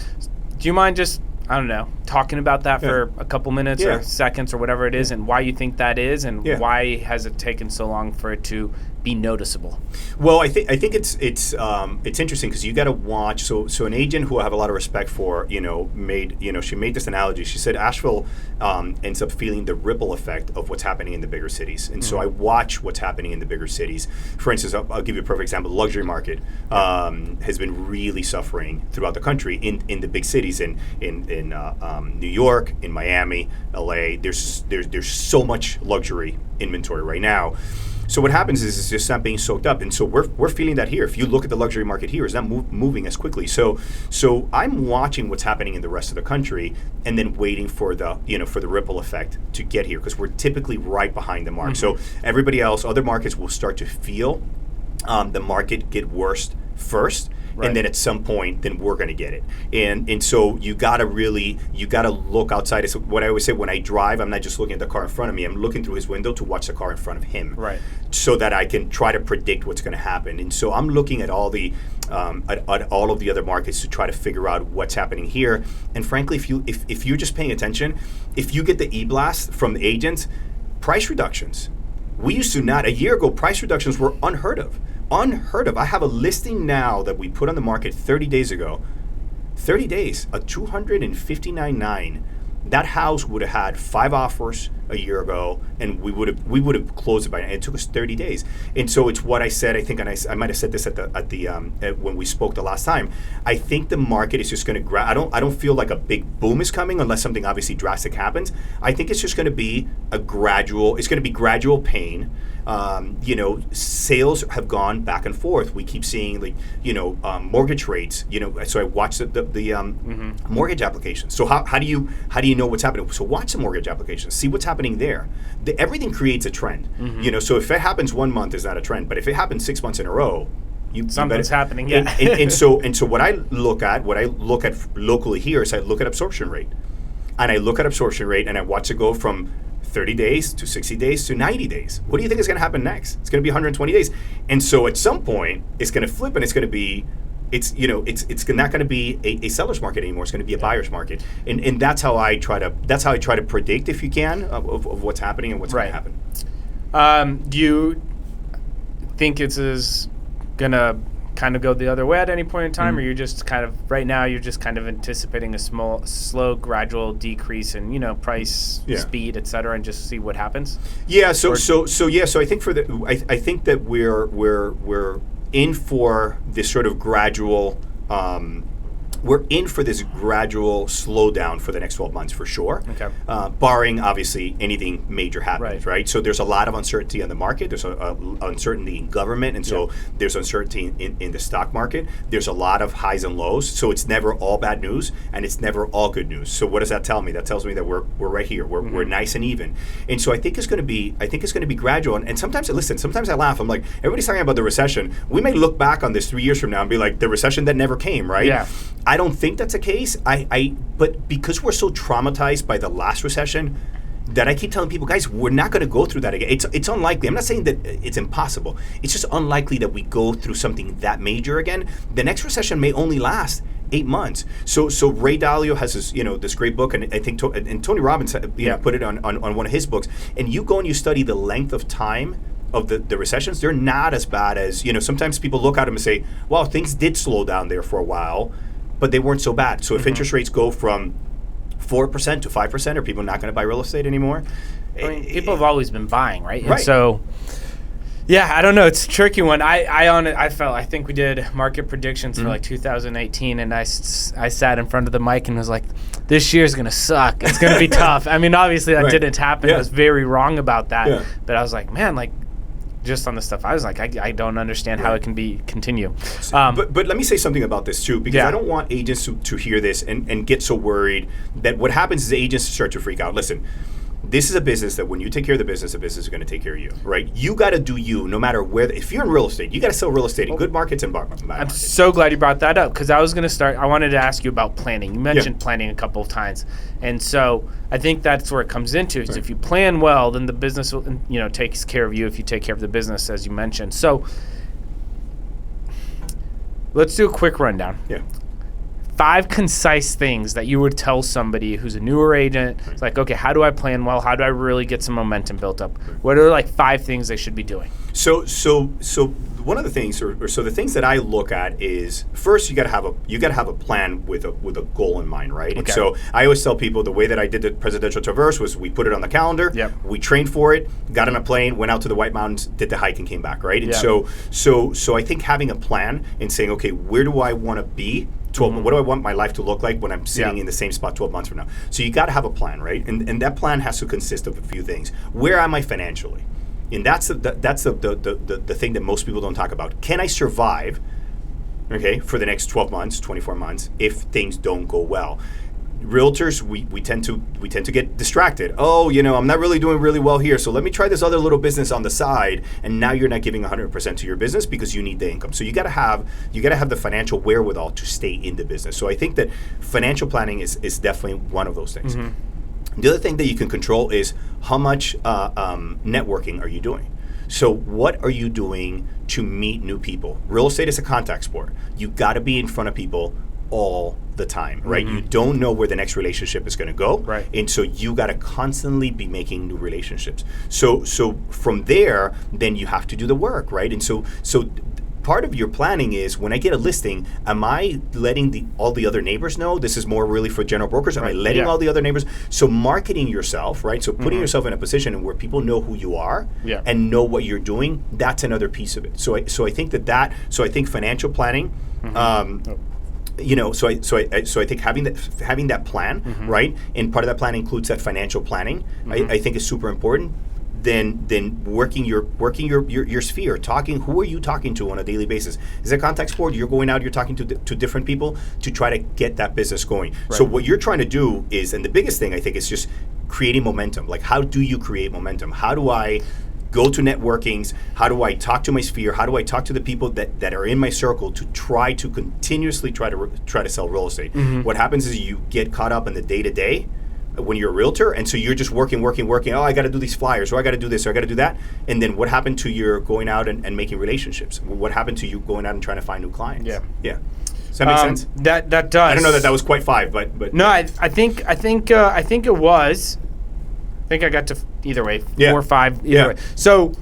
Do you mind just, I don't know, talking about that for a couple minutes or seconds or whatever it is, and why you think that is, and why has it taken so long for it to be noticeable? Well, I think it's interesting because you got to watch. So an agent who I have a lot of respect for, she made this analogy. She said Asheville ends up feeling the ripple effect of what's happening in the bigger cities, and so I watch what's happening in the bigger cities. For instance, I'll give you a perfect example. The luxury market has been really suffering throughout the country in the big cities, in New York, in Miami, LA. There's so much luxury inventory right now. So what happens is it's just not being soaked up, and so we're feeling that here. If you look at the luxury market here, it's not moving as quickly. So I'm watching what's happening in the rest of the country, and then waiting for the ripple effect to get here, because we're typically right behind the mark. So everybody else, other markets will start to feel the market get worse first. Right. And then at some point, then we're going to get it. And so you got to look outside. It's what I always say, when I drive, I'm not just looking at the car in front of me. I'm looking through his window to watch the car in front of him. Right. So that I can try to predict what's going to happen. And so I'm looking at all the at all of the other markets to try to figure out what's happening here. And frankly, if you're just paying attention, if you get the e-blast from the agents, price reductions. We used to not. A year ago, price reductions were unheard of. I have a listing now that we put on the market 30 days ago. 30 days, a $259,900. That house would have had 5 offers a year ago, and we would have closed it by now. It took us 30 days, and so it's what I said. I think, and I might have said this at when we spoke the last time. I think the market is just going to I don't feel like a big boom is coming unless something obviously drastic happens. I think it's just going to be gradual pain. Sales have gone back and forth. We keep seeing mortgage rates. So I watched the mortgage applications. So how do you know what's happening? So watch the mortgage applications. See what's happening there. Everything creates a trend. So if it happens 1 month, it's not a trend. But if it happens 6 months in a row, something's happening. Yeah. and so what I look at locally here is I look at absorption rate, and and I watch it go from 30 days to 60 days to 90 days. What do you think is going to happen next? It's going to be 120 days. And so at some point, it's going to flip, and it's going to be, it's not going to be a seller's market anymore. It's going to be a buyer's market. And that's how I try to predict, if you can, of what's happening and what's going to happen. Do you think it's going to kind of go the other way at any point in time, or you're just kind of, right now, you're just kind of anticipating a slow, gradual decrease in, price, speed, et cetera, and just see what happens? Yeah. So I think I think that we're in for this sort of gradual we're in for this gradual slowdown for the next 12 months for sure, barring obviously anything major happens, right? So there's a lot of uncertainty on the market. There's uncertainty in government, and so there's uncertainty in the stock market. There's a lot of highs and lows. So it's never all bad news, and it's never all good news. So what does that tell me? That tells me that we're right here. We're nice and even. And so I think it's going to be gradual. And sometimes I laugh. I'm like, everybody's talking about the recession. We may look back on this 3 years from now and be like, the recession that never came, right? Yeah. I don't think that's the case. But because we're so traumatized by the last recession, that I keep telling people, guys, we're not going to go through that again. It's unlikely. I'm not saying that it's impossible. It's just unlikely that we go through something that major again. The next recession may only last 8 months. So Ray Dalio has this great book, and I think and Tony Robbins put it on one of his books. And you go and you study the length of time of the recessions. They're not as bad as, sometimes people look at them and say, well, things did slow down there for a while, but they weren't so bad. So if interest rates go from 4% to 5%, are people not going to buy real estate anymore? I mean, people have always been buying, right? Right. And so, yeah, I don't know. It's a tricky one. I think we did market predictions for like 2018, and I sat in front of the mic and was like, this year's going to suck. It's going to be tough. I mean, obviously that didn't happen. I was very wrong about that. Yeah. But I was like, man, like, just on the stuff, I was like, I don't understand how it can continue. But let me say something about this too, because I don't want agents to hear this and get so worried that what happens is agents start to freak out. Listen, this is a business that when you take care of the business is going to take care of you, right? You got to do you, no matter where. If you're in real estate, you got to sell real estate in good markets and bad markets. I'm so glad you brought that up, because I wanted to ask you about planning. You mentioned planning a couple of times. And so I think that's where it comes into. Is if you plan well, then the business will, takes care of you if you take care of the business, as you mentioned. So let's do a quick rundown. Yeah. 5 concise things that you would tell somebody who's a newer agent. It's like, okay, how do I plan well? How do I really get some momentum built up? What are like 5 things they should be doing? So one of the things, so the things that I look at is, first you got to have a plan with a goal in mind, right? Okay. And so I always tell people the way that I did the presidential traverse was we put it on the calendar, we trained for it, got on a plane, went out to the White Mountains, did the hike, and came back, right? And so I think having a plan and saying, okay, where do I want to be? What do I want my life to look like when I'm sitting in the same spot 12 months from now? So you got to have a plan, right? And that plan has to consist of a few things. Where am I financially? And that's the thing that most people don't talk about. Can I survive, for the next 12 months, 24 months, if things don't go well? Realtors, we tend to get distracted. Oh, I'm not really doing really well here, so let me try this other little business on the side. And now you're not giving 100% to your business because you need the income. So you got to have the financial wherewithal to stay in the business. So I think that financial planning is definitely one of those things. The other thing that you can control is how much networking are you doing. So what are you doing to meet new people? Real estate is a contact sport. You got to be in front of people all the time, right? You don't know where the next relationship is going to go, right? And so you got to constantly be making new relationships. So from there, then you have to do the work, right? And so part of your planning is, when I get a listing, am I letting all the other neighbors know? This is more really for general brokers. Am I letting all the other neighbors? So marketing yourself, right? So putting yourself in a position where people know who you are and know what you're doing. That's another piece of it. So I think I think financial planning. So I think having that plan, right, and part of that plan includes that financial planning. I think is super important. Then working your sphere, talking. Who are you talking to on a daily basis? Is it contact sport? You're going out, you're talking to different people to try to get that business going. Right. So what you're trying to do is, and the biggest thing I think is just creating momentum. Like, how do you create momentum? How do I go to networkings? How do I talk to my sphere? How do I talk to the people that are in my circle to try to continuously try to sell real estate? What happens is you get caught up in the day-to-day when you're a realtor, and so you're just working. Oh, I got to do these flyers, or I got to do this, or I got to do that. And then what happened to your going out and making relationships? What happened to you going out and trying to find new clients? Yeah. Does that make sense? That does. I don't know that was quite 5, but no, I think it was. I think I got to either way, 4 or 5, either way. So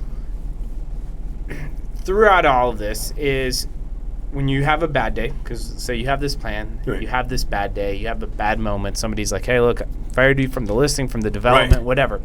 throughout all of this is, when you have a bad day, because say you have this plan, you have this bad day, you have a bad moment, somebody's like, hey, look, fired you from the listing, from the development, whatever.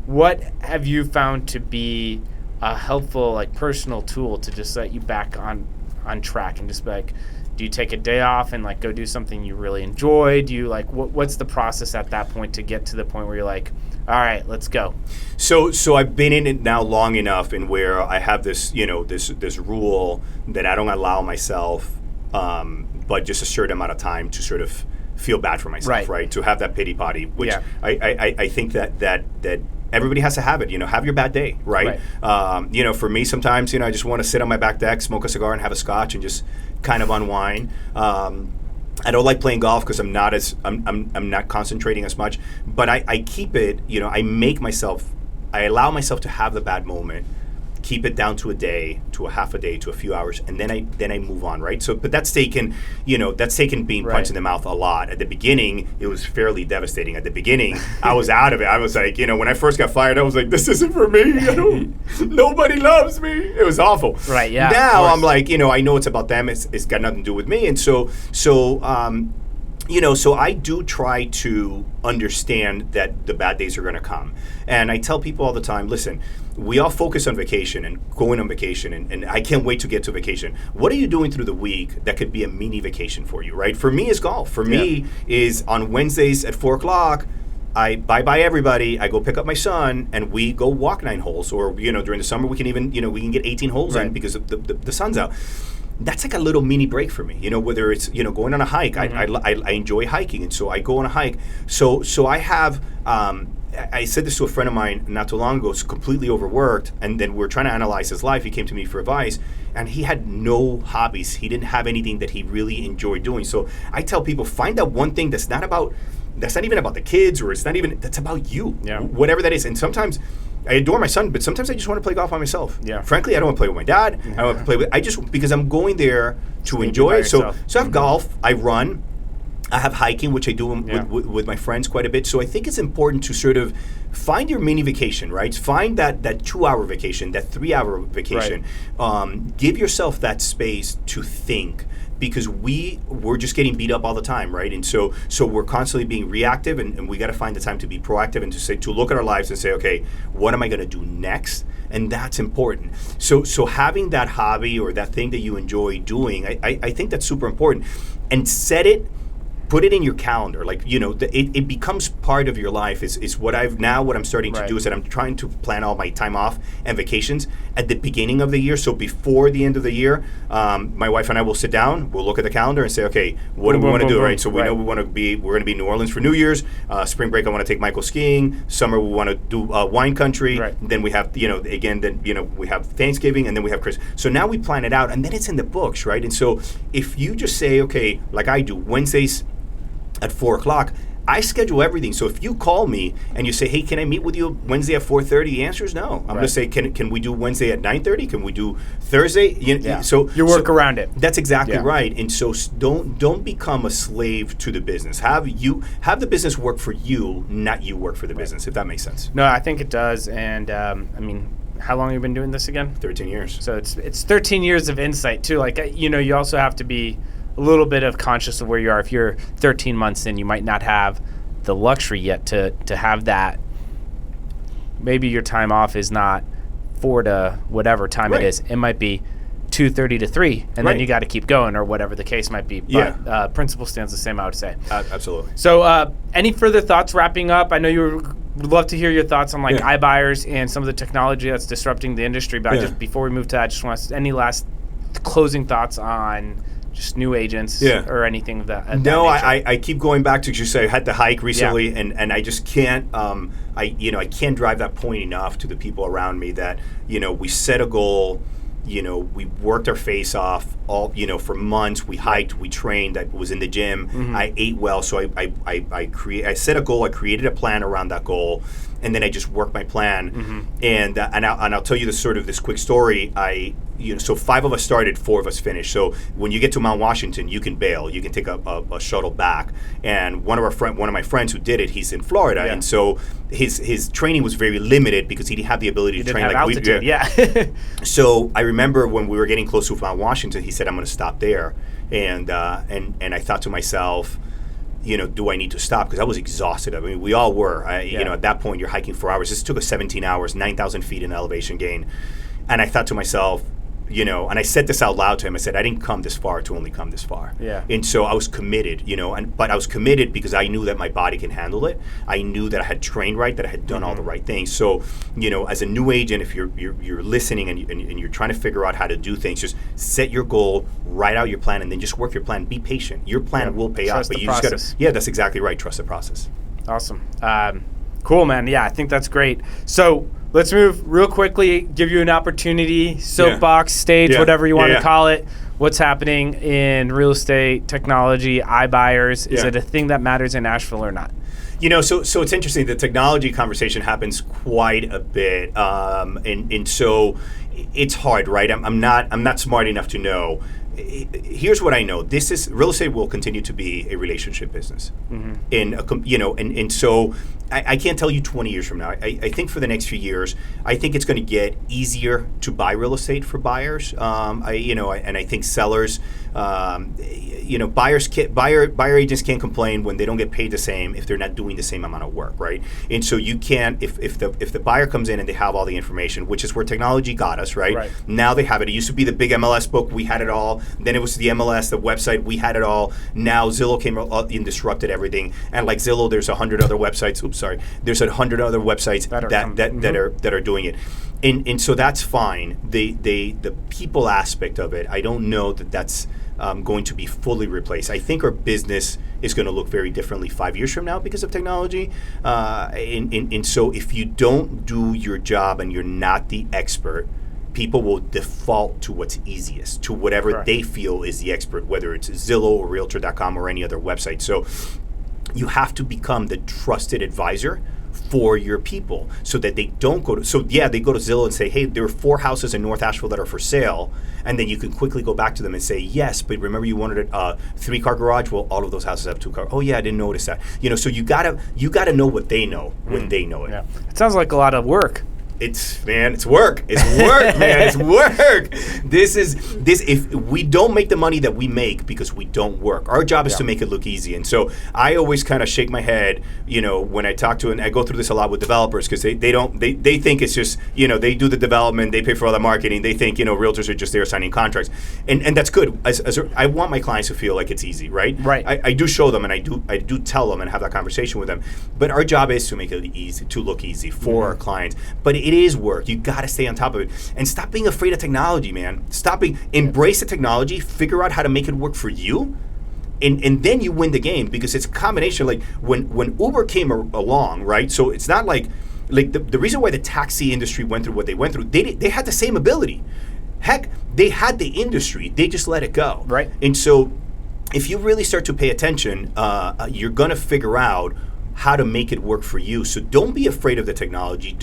What have you found to be a helpful, like, personal tool to just set you back on on track and just be like, do you take a day off and like go do something you really enjoy? Do you like what's the process at that point to get to the point where you're like, all right, let's go? So I've been in it now long enough, and where I have this, this rule that I don't allow myself, but just a certain amount of time to sort of feel bad for myself, right? To have that pity party, which I think that everybody has to have it. Have your bad day, right? For me, sometimes I just want to sit on my back deck, smoke a cigar, and have a scotch, and just kind of unwind. I don't like playing golf because I'm not concentrating as much. But I keep it. I allow myself to have the bad moment, keep it down to a day, to a half a day, to a few hours, and then I move on, right? So, but that's taken being punched in the mouth a lot. At the beginning, it was fairly devastating. At the beginning, I was out of it. I was like, when I first got fired, I was like, this isn't for me. Nobody loves me. It was awful. Right. Yeah. Now I'm like, I know it's about them. It's got nothing to do with me. And so I do try to understand that the bad days are going to come. And I tell people all the time, listen, we all focus on vacation and going on vacation, and I can't wait to get to vacation. What are you doing through the week that could be a mini vacation for you, right? For me, it's golf. For me, is on Wednesdays at 4 o'clock, I bye-bye everybody, I go pick up my son, and we go walk 9 holes. Or, during the summer, we can even, we can get 18 holes in because the sun's out. That's like a little mini break for me, whether it's, going on a hike. Mm-hmm. I enjoy hiking, and so I go on a hike. So I have, I said this to a friend of mine not too long ago, completely overworked, and then we're trying to analyze his life. He came to me for advice, and he had no hobbies. He didn't have anything that he really enjoyed doing. So I tell people, find that one thing that's not even about the kids, or that's about you, whatever that is. And sometimes I adore my son, but sometimes I just want to play golf by myself. Yeah. Frankly, I don't want to play with my dad. I don't want to play because I'm going there to enjoy it. So I have golf, I run, I have hiking, which I do with my friends quite a bit. So I think it's important to sort of find your mini vacation, right? Find that 2-hour vacation, that 3-hour vacation. Right. Give yourself that space to think, because we're just getting beat up all the time, right? And so we're constantly being reactive, and we got to find the time to be proactive and to look at our lives and say, okay, what am I going to do next? And that's important. So having that hobby or that thing that you enjoy doing, I think that's super important. And put it in your calendar. Like, it becomes part of your life. Is what I'm starting to do is that I'm trying to plan all my time off and vacations at the beginning of the year. So before the end of the year, my wife and I will sit down, we'll look at the calendar and say, okay, what do we want to do, right? So we know we're going to be in New Orleans for New Year's. Spring break, I want to take Michael skiing. Summer, we want to do wine country. Right. Then we have, we have Thanksgiving, and then we have Christmas. So now we plan it out, and then it's in the books, right? And so if you just say, okay, like I do, Wednesdays at 4 o'clock, I schedule everything. So if you call me and you say, hey, can I meet with you Wednesday at 4:30? The answer is no. I'm going to say, can we do Wednesday at 9:30? Can we do Thursday? So you work around it. That's exactly right. And so don't become a slave to the business. Have the business work for you, not you work for the business, if that makes sense. No, I think it does. And how long have you been doing this again? 13 years. So it's 13 years of insight too. Like, you also have to be a little bit of conscious of where you are. If you're 13 months in, you might not have the luxury yet to have that. Maybe your time off is not 4 to whatever time it is. It might be 2:30 to 3, and then you got to keep going, or whatever the case might be. But principle stands the same, I would say. Absolutely. So any further thoughts wrapping up? I know you would love to hear your thoughts on iBuyers and some of the technology that's disrupting the industry. But just before we move to that, I just want to any last closing thoughts on just new agents or anything of that. No, I keep going back to, you say I had to hike recently, and I just can't. I can't drive that point enough to the people around me that we set a goal. We worked our face off all for months. We hiked, we trained. I was in the gym. Mm-hmm. I ate well. So I set a goal. I created a plan around that goal, and then I just worked my plan. Mm-hmm. And I'll tell you this quick story. So 5 of us started, 4 of us finished. So when you get to Mount Washington, you can bail. You can take a shuttle back. And one of my friends who did it, he's in Florida, and so his training was very limited because he didn't have the ability to train like altitude. We did. So I remember when we were getting close to Mount Washington, he said, "I'm going to stop there," and I thought to myself, do I need to stop? Because I was exhausted. I mean, we all were. At that point, you're hiking 4 hours. This took us 17 hours, 9,000 feet in elevation gain. And I thought to myself, and I said this out loud to him. I said, I didn't come this far to only come this far. Yeah. And so I was committed, but I was committed because I knew that my body can handle it. I knew that I had trained right, that I had done all the right things. So, as a new agent, if you're listening and you're trying to figure out how to do things, just set your goal, write out your plan, and then just work your plan. Be patient. Your plan will pay off. But you just gotta, that's exactly right. Trust the process. Awesome. Cool, man. Yeah, I think that's great. So let's move real quickly, give you an opportunity, soapbox, stage, whatever you want to call it. What's happening in real estate, technology, iBuyers? Is it a thing that matters in Asheville or not? So it's interesting. The technology conversation happens quite a bit, and so it's hard, right? I'm not smart enough to know. Here's what I know. Real estate will continue to be a relationship business. And so I can't tell you 20 years from now. I think for the next few years, I think it's going to get easier to buy real estate for buyers. And I think sellers, buyer agents can't complain when they don't get paid the same if they're not doing the same amount of work, right? And so you can't, if the buyer comes in and they have all the information, which is where technology got us, right? Now they have it. It used to be the big MLS book, we had it all. Then it was the MLS, the website, we had it all. Now Zillow came and disrupted everything. And like Zillow, there's 100 other websites. There's 100 other websites that are doing it. And so that's fine. The people aspect of it, I don't know that's going to be fully replaced. I think our business is going to look very differently 5 years from now because of technology. And so if you don't do your job and you're not the expert, people will default to what's easiest, to whatever they feel is the expert, whether it's Zillow or realtor.com or any other website. So you have to become the trusted advisor for your people so that they don't go to, they go to Zillow and say, hey, there are 4 houses in North Asheville that are for sale. And then you can quickly go back to them and say, yes, but remember you wanted a 3-car garage? Well, all of those houses have 2 cars. Oh yeah, I didn't notice that. So you gotta know what they know when they know it. Yeah. It sounds like a lot of work. It's work. It's work, man. It's work. If we don't make the money that we make because we don't work, our job is to make it look easy. And so I always kind of shake my head, when I talk to, and I go through this a lot with developers because they think it's just, they do the development, they pay for all the marketing, they think, realtors are just there signing contracts. And that's good. I want my clients to feel like it's easy, right? Right. I do show them and I do tell them and have that conversation with them. But our job is to make it easy, to look easy for our clients. But it is work. You got to stay on top of it and stop being afraid of technology, man. Embrace the technology, figure out how to make it work for you, and then you win the game because it's a combination. Like when Uber came along, right? So it's not like the reason why the taxi industry went through what they went through. They had the same ability. Heck, they had the industry. They just let it go. Right. And so if you really start to pay attention, you're gonna figure out how to make it work for you. So don't be afraid of the technology.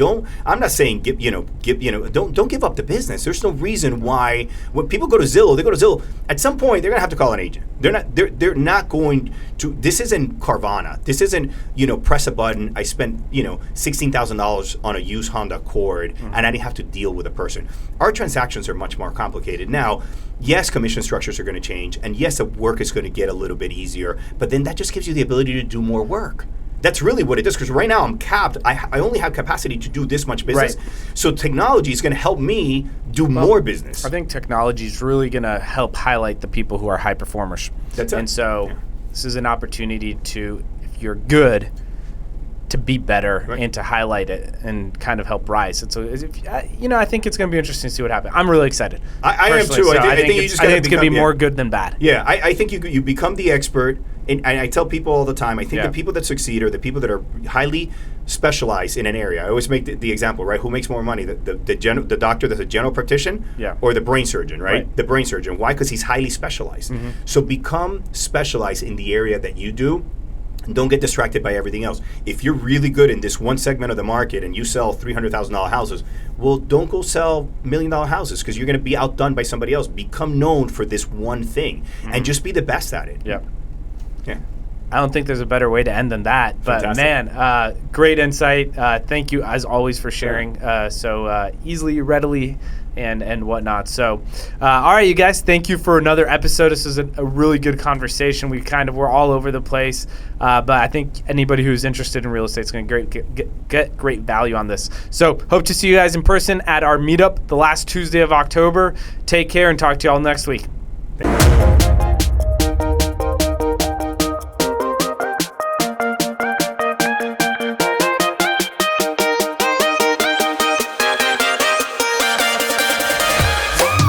I'm not saying don't give up the business. There's no reason why when people go to Zillow, at some point they're gonna have to call an agent. They're not going to, this isn't Carvana. This isn't, press a button, I spent, $16,000 on a used Honda Accord and I didn't have to deal with a person. Our transactions are much more complicated. Now, yes, commission structures are going to change, and yes, the work is going to get a little bit easier, but then that just gives you the ability to do more work. That's really what it does, because right now I'm capped. I only have capacity to do this much business. Right. So technology is going to help me do more business. I think technology is really going to help highlight the people who are high performers. That's it. And so this is an opportunity to, if you're good, to be better and to highlight it and kind of help rise. And so, I think it's going to be interesting to see what happens. I'm really excited. I am too. So I think it's going to be more good than bad. Yeah, I think you become the expert. And I tell people all the time, I think the people that succeed are the people that are highly specialized in an area. I always make the example, right? Who makes more money, the doctor that's a general practitioner or the brain surgeon, right? The brain surgeon. Why? Because he's highly specialized. Mm-hmm. So become specialized in the area that you do. And don't get distracted by everything else. If you're really good in this one segment of the market and you sell $300,000 houses, well, don't go sell $1 million houses because you're going to be outdone by somebody else. Become known for this one thing and just be the best at it. Yeah. Yeah. I don't think there's a better way to end than that. But great insight. Thank you as always for sharing so easily, readily, and whatnot. So, all right, you guys, thank you for another episode. This is a really good conversation. We're all over the place, but I think anybody who's interested in real estate is going to get great value on this. So, hope to see you guys in person at our meetup the last Tuesday of October. Take care and talk to you all next week. Thank you.